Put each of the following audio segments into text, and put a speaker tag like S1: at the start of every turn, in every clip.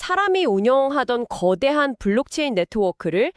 S1: 사람이 운영하던 거대한 블록체인 네트워크를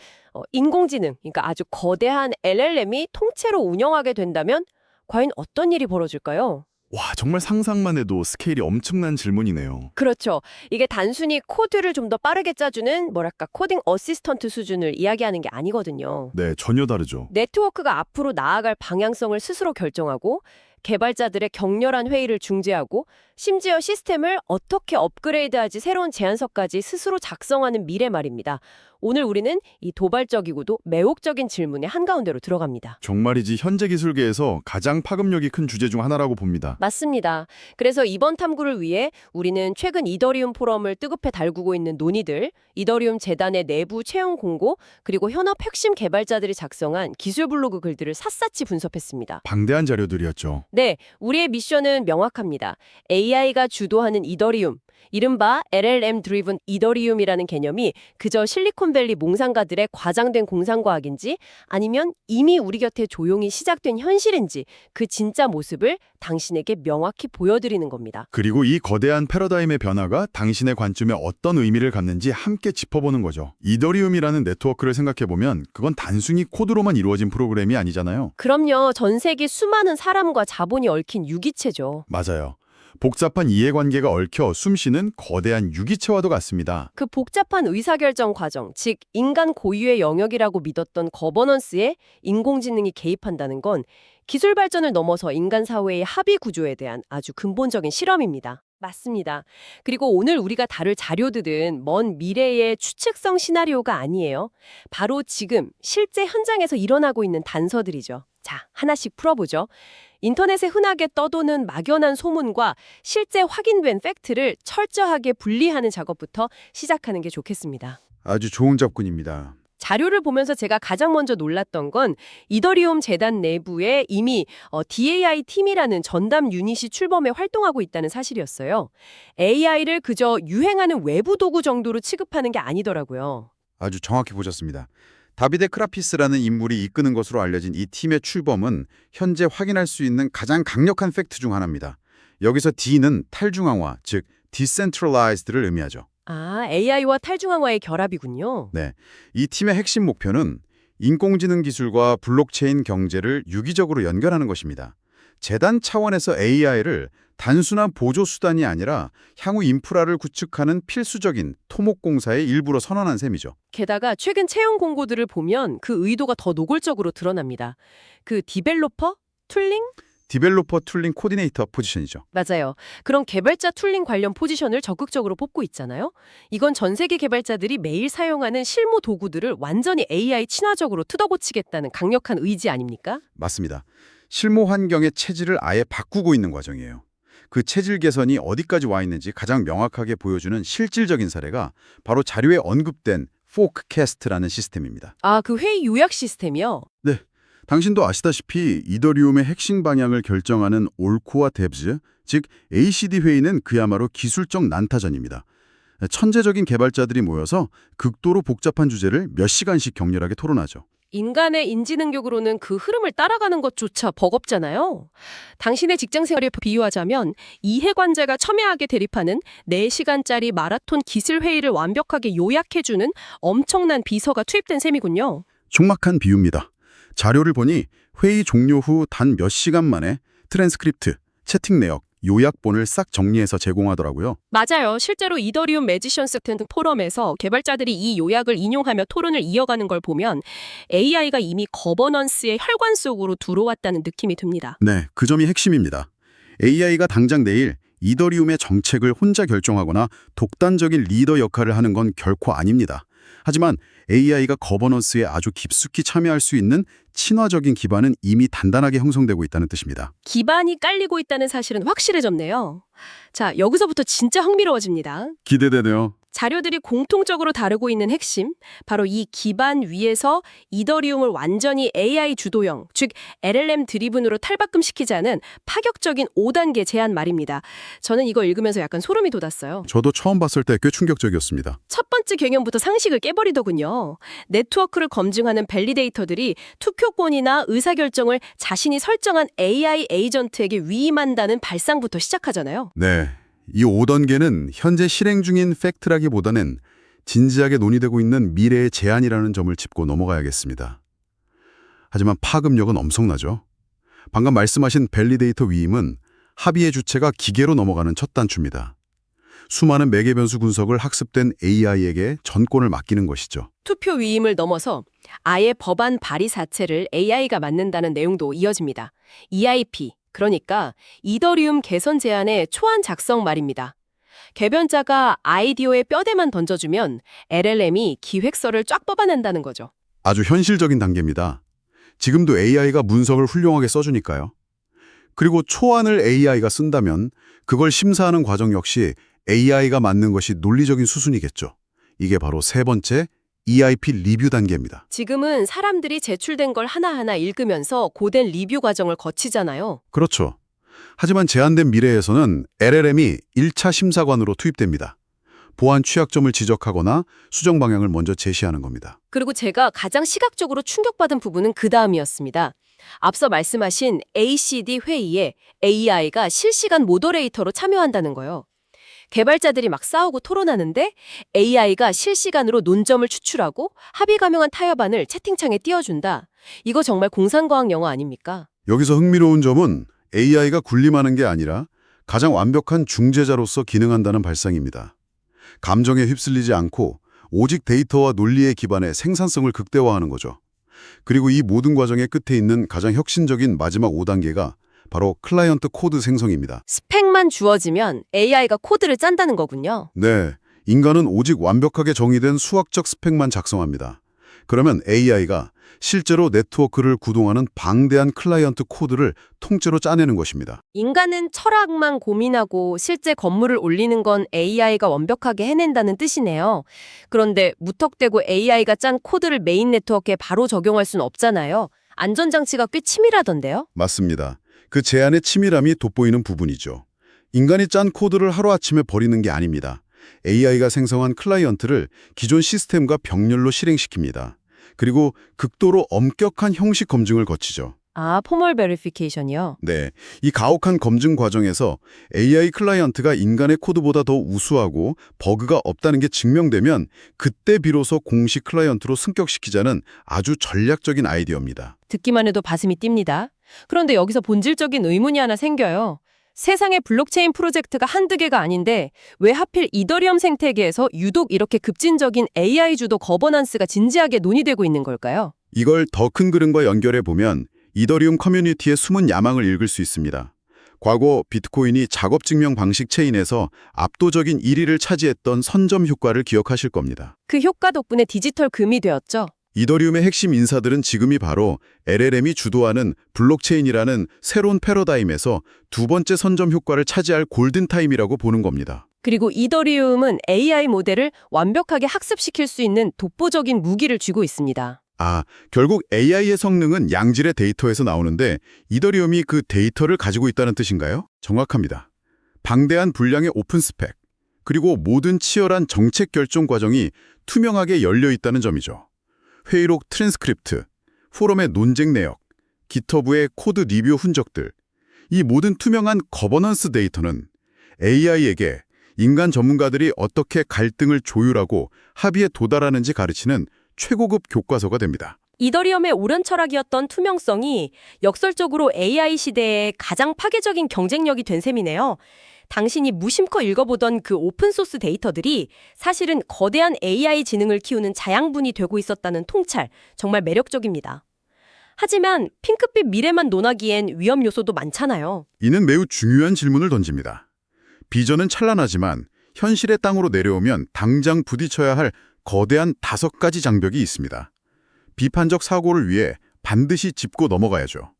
S1: 인공지능, 그러니까 아주 거대한 LLM이 통째로 운영하게 된다면 과연 어떤 일이 벌어질까요?
S2: 와, 정말 상상만 해도 스케일이 엄청난 질문이네요.
S1: 그렇죠. 이게 단순히 코드를 좀 더 빠르게 짜주는 뭐랄까 코딩 어시스턴트 수준을 이야기하는 게 아니거든요.
S2: 네, 전혀 다르죠.
S1: 네트워크가 앞으로 나아갈 방향성을 스스로 결정하고 개발자들의 격렬한 회의를 중재하고 심지어 시스템을 어떻게 업그레이드하지 새로운 제안서까지 스스로 작성하는 미래 말입니다. 오늘 우리는 이 도발적이고도 매혹적인 질문의 한가운데로 들어갑니다.
S2: 정말이지 현재 기술계에서 가장 파급력이 큰 주제 중 하나라고 봅니다.
S1: 맞습니다. 그래서 이번 탐구를 위해 우리는 최근 이더리움 포럼을 뜨겁게 달구고 있는 논의들, 이더리움 재단의 내부 채용 공고, 그리고 현업 핵심 개발자들이 작성한 기술 블로그 글들을 샅샅이 분석했습니다.
S2: 방대한 자료들이었죠.
S1: 네, 우리의 미션은 명확합니다. AI가 주도하는 이더리움, 이른바 LLM 드리븐 이더리움이라는 개념이 그저 실리콘밸리 몽상가들의 과장된 공상과학인지 아니면 이미 우리 곁에 조용히 시작된 현실인지 그 진짜 모습을 당신에게 명확히 보여드리는 겁니다.
S2: 그리고 이 거대한 패러다임의 변화가 당신의 관점에 어떤 의미를 갖는지 함께 짚어보는 거죠. 이더리움이라는 네트워크를 생각해보면 그건 단순히 코드로만 이루어진 프로그램이 아니잖아요.
S1: 그럼요, 전 세계 수많은 사람과 자본이 얽힌 유기체죠.
S2: 맞아요. 복잡한 이해관계가 얽혀 숨쉬는 거대한 유기체와도 같습니다.
S1: 그 복잡한 의사결정 과정, 즉 인간 고유의 영역이라고 믿었던 거버넌스에 인공지능이 개입한다는 건 기술 발전을 넘어서 인간 사회의 합의 구조에 대한 아주 근본적인 실험입니다. 맞습니다. 그리고 오늘 우리가 다룰 자료들은 먼 미래의 추측성 시나리오가 아니에요. 바로 지금 실제 현장에서 일어나고 있는 단서들이죠. 자, 하나씩 풀어보죠. 인터넷에 흔하게 떠도는 막연한 소문과 실제 확인된 팩트를 철저하게 분리하는 작업부터 시작하는 게 좋겠습니다.
S3: 아주 좋은 접근입니다.
S1: 자료를 보면서 제가 가장 먼저 놀랐던 건 이더리움 재단 내부에 이미 DAI 팀이라는 전담 유닛이 출범해 활동하고 있다는 사실이었어요. AI를 그저 유행하는 외부 도구 정도로 취급하는 게 아니더라고요.
S3: 아주 정확히 보셨습니다. 다비데 크라피스라는 인물이 이끄는 것으로 알려진 이 팀의 출범은 현재 확인할 수 있는 가장 강력한 팩트 중 하나입니다. 여기서 D는 탈중앙화, 즉 Decentralized를 의미하죠.
S1: 아, AI와 탈중앙화의 결합이군요.
S3: 네, 이 팀의 핵심 목표는 인공지능 기술과 블록체인 경제를 유기적으로 연결하는 것입니다. 재단 차원에서 AI를 단순한 보조 수단이 아니라 향후 인프라를 구축하는 필수적인 토목공사의 일부로 선언한 셈이죠.
S1: 게다가 최근 채용 공고들을 보면 그 의도가 더 노골적으로 드러납니다. 그 디벨로퍼? 툴링?
S3: 디벨로퍼 툴링 코디네이터 포지션이죠.
S1: 맞아요. 그런 개발자 툴링 관련 포지션을 적극적으로 뽑고 있잖아요. 이건 전 세계 개발자들이 매일 사용하는 실무 도구들을 완전히 AI 친화적으로 뜯어고치겠다는 강력한 의지 아닙니까?
S3: 맞습니다. 실무 환경의 체질을 아예 바꾸고 있는 과정이에요. 그 체질 개선이 어디까지 와 있는지 가장 명확하게 보여주는 실질적인 사례가 바로 자료에 언급된 포크캐스트라는 시스템입니다.
S1: 아, 그 회의 요약 시스템이요?
S3: 네, 당신도 아시다시피 이더리움의 핵심 방향을 결정하는 올코와 데브즈, 즉 ACD 회의는 그야말로 기술적 난타전입니다. 천재적인 개발자들이 모여서 극도로 복잡한 주제를 몇 시간씩 격렬하게 토론하죠.
S1: 인간의 인지능력으로는 그 흐름을 따라가는 것조차 버겁잖아요. 당신의 직장 생활에 비유하자면 이해관계가 첨예하게 대립하는 4시간짜리 마라톤 기술 회의를 완벽하게 요약해주는 엄청난 비서가 투입된 셈이군요.
S3: 촉박한 비유입니다. 자료를 보니 회의 종료 후 단 몇 시간 만에 트랜스크립트, 채팅 내역, 요약본을 싹 정리해서 제공하더라고요.
S1: 맞아요. 실제로 이더리움 매지션스 같은 포럼에서 개발자들이 이 요약을 인용하며 토론을 이어가는 걸 보면 AI가 이미 거버넌스의 혈관 속으로 들어왔다는 느낌이 듭니다.
S3: 네, 그 점이 핵심입니다. AI가 당장 내일 이더리움의 정책을 혼자 결정하거나 독단적인 리더 역할을 하는 건 결코 아닙니다. 하지만 AI가 거버넌스에 아주 깊숙이 참여할 수 있는 친화적인 기반은 이미 단단하게 형성되고 있다는 뜻입니다.
S1: 기반이 깔리고 있다는 사실은 확실해졌네요. 자, 여기서부터 진짜 흥미로워집니다.
S3: 기대되네요.
S1: 자료들이 공통적으로 다루고 있는 핵심, 바로 이 기반 위에서 이더리움을 완전히 AI 주도형, 즉 LLM 드리븐으로 탈바꿈시키자는 파격적인 5단계 제안 말입니다. 저는 이거 읽으면서 약간 소름이 돋았어요.
S3: 저도 처음 봤을 때 꽤 충격적이었습니다.
S1: 첫 번째 개념부터 상식을 깨버리더군요. 네트워크를 검증하는 밸리데이터들이 투표권이나 의사결정을 자신이 설정한 AI 에이전트에게 위임한다는 발상부터 시작하잖아요.
S3: 네, 이 5단계는 현재 실행 중인 팩트라기보다는 진지하게 논의되고 있는 미래의 제안이라는 점을 짚고 넘어가야겠습니다. 하지만 파급력은 엄청나죠. 방금 말씀하신 밸리데이터 위임은 합의의 주체가 기계로 넘어가는 첫 단추입니다. 수많은 매개 변수 분석을 학습된 AI에게 전권을 맡기는 것이죠.
S1: 투표 위임을 넘어서 아예 법안 발의 자체를 AI가 맡는다는 내용도 이어집니다. EIP, 그러니까 이더리움 개선 제안의 초안 작성 말입니다. 개변자가 아이디어의 뼈대만 던져주면 LLM이 기획서를 쫙 뽑아낸다는 거죠.
S3: 아주 현실적인 단계입니다. 지금도 AI가 문석을 훌륭하게 써주니까요. 그리고 초안을 AI가 쓴다면 그걸 심사하는 과정 역시 AI가 맞는 것이 논리적인 수순이겠죠. 이게 바로 세 번째 EIP 리뷰 단계입니다.
S1: 지금은 사람들이 제출된 걸 하나하나 읽으면서 고된 리뷰 과정을 거치잖아요.
S3: 그렇죠. 하지만 제한된 미래에서는 LLM이 1차 심사관으로 투입됩니다. 보안 취약점을 지적하거나 수정 방향을 먼저 제시하는 겁니다.
S1: 그리고 제가 가장 시각적으로 충격받은 부분은 그 다음이었습니다. 앞서 말씀하신 ACD 회의에 AI가 실시간 모더레이터로 참여한다는 거예요. 개발자들이 막 싸우고 토론하는데 AI가 실시간으로 논점을 추출하고 합의 가명한 타협안을 채팅창에 띄워준다. 이거 정말 공상과학 영화 아닙니까?
S3: 여기서 흥미로운 점은 AI가 군림하는 게 아니라 가장 완벽한 중재자로서 기능한다는 발상입니다. 감정에 휩쓸리지 않고 오직 데이터와 논리에 기반해 생산성을 극대화하는 거죠. 그리고 이 모든 과정의 끝에 있는 가장 혁신적인 마지막 5단계가 바로 클라이언트 코드 생성입니다.
S1: 스펙만 주어지면 AI가 코드를 짠다는 거군요.
S3: 네, 인간은 오직 완벽하게 정의된 수학적 스펙만 작성합니다. 그러면 AI가 실제로 네트워크를 구동하는 방대한 클라이언트 코드를 통째로 짜내는 것입니다.
S1: 인간은 철학만 고민하고 실제 건물을 올리는 건 AI가 완벽하게 해낸다는 뜻이네요. 그런데 무턱대고 AI가 짠 코드를 메인 네트워크에 바로 적용할 수는 없잖아요. 안전장치가 꽤 치밀하던데요?
S3: 맞습니다. 그 제안의 치밀함이 돋보이는 부분이죠. 인간이 짠 코드를 하루아침에 버리는 게 아닙니다. AI가 생성한 클라이언트를 기존 시스템과 병렬로 실행시킵니다. 그리고 극도로 엄격한 형식 검증을 거치죠.
S1: 아, 포멀 베리피케이션이요?
S3: 네, 이 가혹한 검증 과정에서 AI 클라이언트가 인간의 코드보다 더 우수하고 버그가 없다는 게 증명되면 그때 비로소 공식 클라이언트로 승격시키자는 아주 전략적인 아이디어입니다.
S1: 듣기만 해도 가슴이 뜁니다. 그런데 여기서 본질적인 의문이 하나 생겨요. 세상에 블록체인 프로젝트가 한두 개가 아닌데 왜 하필 이더리움 생태계에서 유독 이렇게 급진적인 AI 주도 거버넌스가 진지하게 논의되고 있는 걸까요?
S3: 이걸 더 큰 그림과 연결해 보면 이더리움 커뮤니티의 숨은 야망을 읽을 수 있습니다. 과거 비트코인이 작업 증명 방식 체인에서 압도적인 1위를 차지했던 선점 효과를 기억하실 겁니다.
S1: 그 효과 덕분에 디지털 금이 되었죠.
S3: 이더리움의 핵심 인사들은 지금이 바로 LLM이 주도하는 블록체인이라는 새로운 패러다임에서 두 번째 선점 효과를 차지할 골든타임이라고 보는 겁니다.
S1: 그리고 이더리움은 AI 모델을 완벽하게 학습시킬 수 있는 독보적인 무기를 쥐고 있습니다.
S3: 결국 AI의 성능은 양질의 데이터에서 나오는데 이더리움이 그 데이터를 가지고 있다는 뜻인가요? 정확합니다. 방대한 분량의 오픈 스펙, 그리고 모든 치열한 정책 결정 과정이 투명하게 열려 있다는 점이죠. 회의록 트랜스크립트, 포럼의 논쟁 내역, 깃허브의 코드 리뷰 흔적들, 이 모든 투명한 거버넌스 데이터는 AI에게 인간 전문가들이 어떻게 갈등을 조율하고 합의에 도달하는지 가르치는 최고급 교과서가 됩니다.
S1: 이더리움의 오랜 철학이었던 투명성이 역설적으로 AI 시대의 가장 파괴적인 경쟁력이 된 셈이네요. 당신이 무심코 읽어보던 그 오픈소스 데이터들이 사실은 거대한 AI 지능을 키우는 자양분이 되고 있었다는 통찰, 정말 매력적입니다. 하지만 핑크빛 미래만 논하기엔 위험 요소도 많잖아요.
S3: 이는 매우 중요한 질문을 던집니다. 비전은 찬란하지만 현실의 땅으로 내려오면 당장 부딪혀야 할 거대한 5가지 장벽이 있습니다. 비판적 사고를 위해 반드시 짚고 넘어가야죠.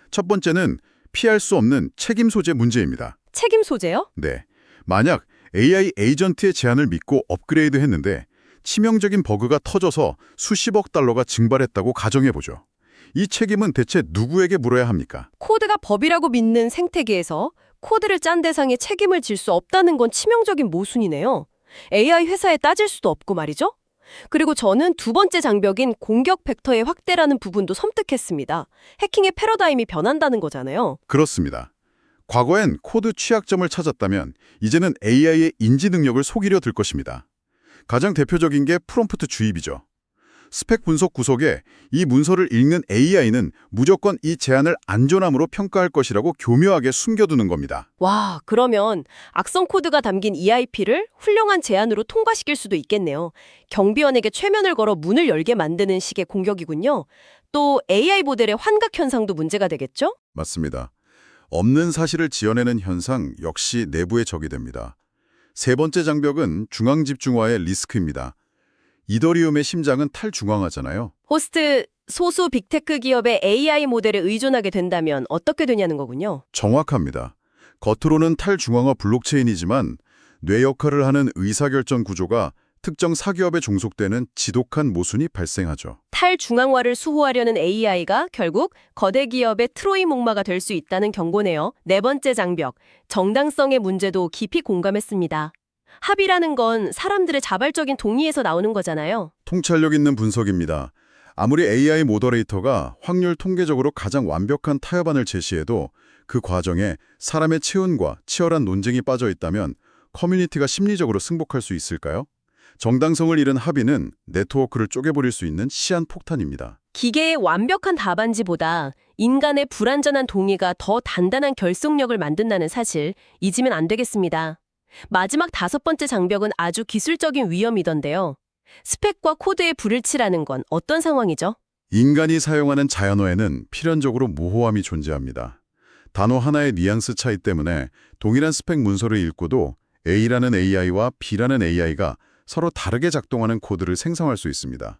S3: 첫 번째는 피할 수 없는 책임 소재 문제입니다.
S1: 책임 소재요?
S3: 네, 만약 AI 에이전트의 제안을 믿고 업그레이드했는데 치명적인 버그가 터져서 수십억 달러가 증발했다고 가정해보죠. 이 책임은 대체 누구에게 물어야 합니까?
S1: 코드가 법이라고 믿는 생태계에서 코드를 짠 대상에 책임을 질 수 없다는 건 치명적인 모순이네요. AI 회사에 따질 수도 없고 말이죠. 그리고 저는 두 번째 장벽인 공격 벡터의 확대라는 부분도 섬뜩했습니다. 해킹의 패러다임이 변한다는 거잖아요.
S3: 그렇습니다.
S2: 과거엔 코드 취약점을 찾았다면 이제는 AI의 인지 능력을 속이려 들 것입니다. 가장 대표적인 게 프롬프트 주입이죠. 스펙 분석 구석에 이 문서를 읽는 AI는 무조건 이 제안을 안전함으로 평가할 것이라고 교묘하게 숨겨두는 겁니다.
S1: 와, 그러면 악성 코드가 담긴 EIP를 훌륭한 제안으로 통과시킬 수도 있겠네요. 경비원에게 최면을 걸어 문을 열게 만드는 식의 공격이군요. 또 AI 모델의 환각 현상도 문제가 되겠죠?
S2: 맞습니다. 없는 사실을 지어내는 현상 역시 내부의 적이 됩니다. 세 번째 장벽은 중앙집중화의 리스크입니다. 이더리움의 심장은 탈중앙화잖아요.
S1: 호스트 소수 빅테크 기업의 AI 모델에 의존하게 된다면 어떻게 되냐는 거군요.
S2: 정확합니다. 겉으로는 탈중앙화 블록체인이지만 뇌 역할을 하는 의사결정 구조가 특정 사기업에 종속되는 지독한 모순이 발생하죠.
S1: 탈중앙화를 수호하려는 AI가 결국 거대 기업의 트로이 목마가 될 수 있다는 경고네요. 네 번째 장벽, 정당성의 문제도 깊이 공감했습니다. 합의라는 건 사람들의 자발적인 동의에서 나오는 거잖아요.
S2: 통찰력 있는 분석입니다. 아무리 AI 모더레이터가 확률 통계적으로 가장 완벽한 타협안을 제시해도 그 과정에 사람의 체온과 치열한 논쟁이 빠져 있다면 커뮤니티가 심리적으로 승복할 수 있을까요? 정당성을 잃은 합의는 네트워크를 쪼개버릴 수 있는 시한폭탄입니다.
S1: 기계의 완벽한 답안지보다 인간의 불완전한 동의가 더 단단한 결속력을 만든다는 사실 잊으면 안 되겠습니다. 마지막 다섯 번째 장벽은 아주 기술적인 위험이던데요. 스펙과 코드에 불을 칠하는 건 어떤 상황이죠?
S2: 인간이 사용하는 자연어에는 필연적으로 모호함이 존재합니다. 단어 하나의 뉘앙스 차이 때문에 동일한 스펙 문서를 읽고도 A라는 AI와 B라는 AI가 서로 다르게 작동하는 코드를 생성할 수 있습니다.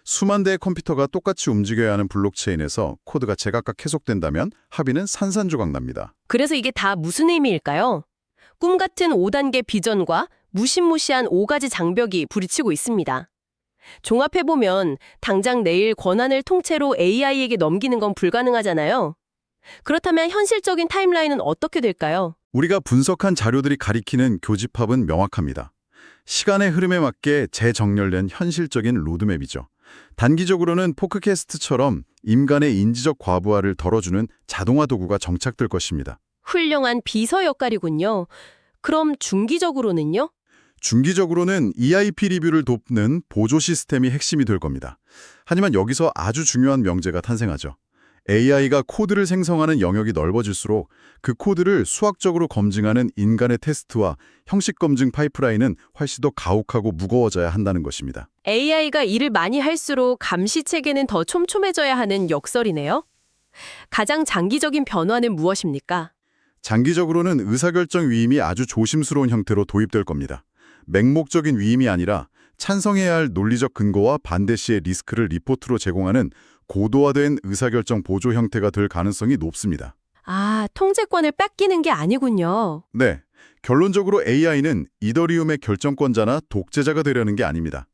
S2: 수만 대의 컴퓨터가 똑같이 움직여야 하는 블록체인에서 코드가 제각각 해석된다면 합의는 산산조각 납니다.
S1: 그래서 이게 다 무슨 의미일까요? 꿈 같은 5단계 비전과 무시무시한 5가지 장벽이 부딪히고 있습니다. 종합해보면 당장 내일 권한을 통째로 AI에게 넘기는 건 불가능하잖아요. 그렇다면 현실적인 타임라인은 어떻게 될까요?
S2: 우리가 분석한 자료들이 가리키는 교집합은 명확합니다. 시간의 흐름에 맞게 재정렬된 현실적인 로드맵이죠. 단기적으로는 포크캐스트처럼 인간의 인지적 과부하를 덜어주는 자동화 도구가 정착될 것입니다.
S1: 훌륭한 비서 역할이군요. 그럼 중기적으로는요?
S2: 중기적으로는 EIP 리뷰를 돕는 보조 시스템이 핵심이 될 겁니다. 하지만 여기서 아주 중요한 명제가 탄생하죠. AI가 코드를 생성하는 영역이 넓어질수록 그 코드를 수학적으로 검증하는 인간의 테스트와 형식 검증 파이프라인은 훨씬 더 가혹하고 무거워져야 한다는 것입니다.
S1: AI가 일을 많이 할수록 감시 체계는 더 촘촘해져야 하는 역설이네요. 가장 장기적인 변화는 무엇입니까?
S2: 장기적으로는 의사결정 위임이 아주 조심스러운 형태로 도입될 겁니다. 맹목적인 위임이 아니라 찬성해야 할 논리적 근거와 반대 시의 리스크를 리포트로 제공하는 고도화된 의사결정 보조 형태가 될 가능성이 높습니다.
S1: 아, 통제권을 뺏기는 게 아니군요.
S2: 네, 결론적으로 AI는 이더리움의 결정권자나 독재자가 되려는 게 아닙니다.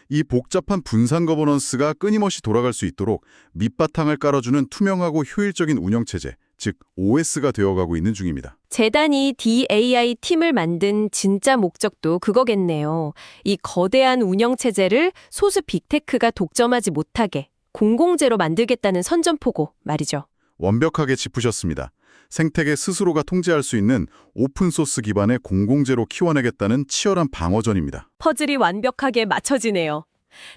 S2: 이 복잡한 분산 거버넌스가 끊임없이 돌아갈 수 있도록 밑바탕을 깔아주는 투명하고 효율적인 운영체제, 즉 OS가 되어가고 있는 중입니다.
S1: 재단이 DAI 팀을 만든 진짜 목적도 그거겠네요. 이 거대한 운영체제를 소수 빅테크가 독점하지 못하게 공공재로 만들겠다는 선전포고 말이죠.
S2: 완벽하게 짚으셨습니다. 생태계 스스로가 통제할 수 있는 오픈소스 기반의 공공재로 키워내겠다는 치열한 방어전입니다.
S1: 퍼즐이 완벽하게 맞춰지네요.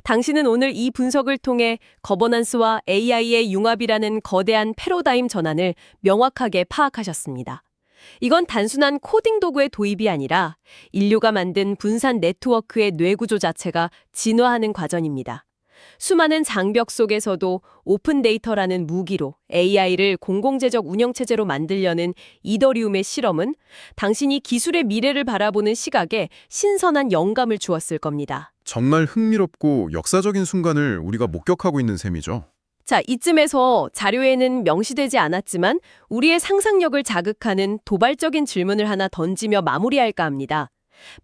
S1: 당신은 오늘 이 분석을 통해 거버넌스와 AI의 융합이라는 거대한 패러다임 전환을 명확하게 파악하셨습니다. 이건 단순한 코딩 도구의 도입이 아니라 인류가 만든 분산 네트워크의 뇌구조 자체가 진화하는 과정입니다. 수많은 장벽 속에서도 오픈 데이터라는 무기로 AI를 공공재적 운영체제로 만들려는 이더리움의 실험은 당신이 기술의 미래를 바라보는 시각에 신선한 영감을 주었을 겁니다.
S4: 정말 흥미롭고 역사적인 순간을 우리가 목격하고 있는 셈이죠.
S1: 자, 이쯤에서 자료에는 명시되지 않았지만 우리의 상상력을 자극하는 도발적인 질문을 하나 던지며 마무리할까 합니다.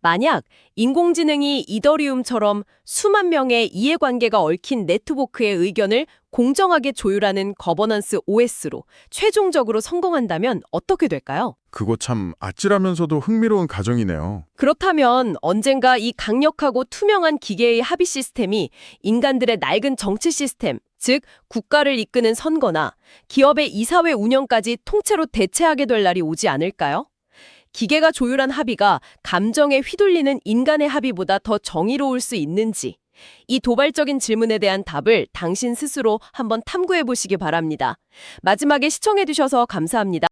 S1: 만약 인공지능이 이더리움처럼 수만 명의 이해관계가 얽힌 네트워크의 의견을 공정하게 조율하는 거버넌스 OS로 최종적으로 성공한다면 어떻게 될까요?
S4: 그거 참 아찔하면서도 흥미로운 가정이네요.
S1: 그렇다면 언젠가 이 강력하고 투명한 기계의 합의 시스템이 인간들의 낡은 정치 시스템, 즉 국가를 이끄는 선거나 기업의 이사회 운영까지 통째로 대체하게 될 날이 오지 않을까요? 기계가 조율한 합의가 감정에 휘둘리는 인간의 합의보다 더 정의로울 수 있는지, 이 도발적인 질문에 대한 답을 당신 스스로 한번 탐구해 보시기 바랍니다. 마지막에 시청해 주셔서 감사합니다.